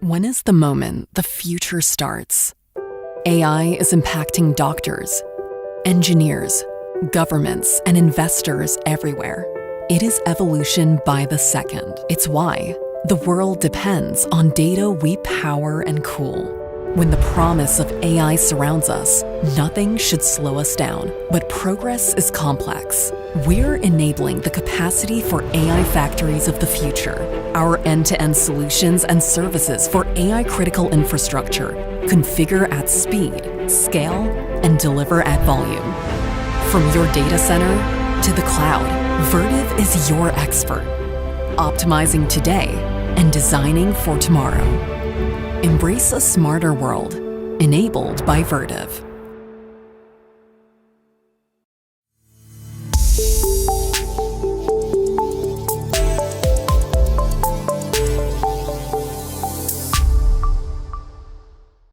When is the moment the future starts? AI is impacting doctors, engineers, governments, and investors everywhere. It is evolution by the second. It's why the world depends on data we power and cool. When the promise of AI surrounds us, nothing should slow us down. But progress is complex. We're enabling the capacity for AI factories of the future. Our end-to-end solutions and services for AI-critical infrastructure configure at speed, scale, and deliver at volume. From your data center to the cloud, Vertiv is your expert, optimizing today and designing for tomorrow. Embrace a smarter world, enabled by Vertiv.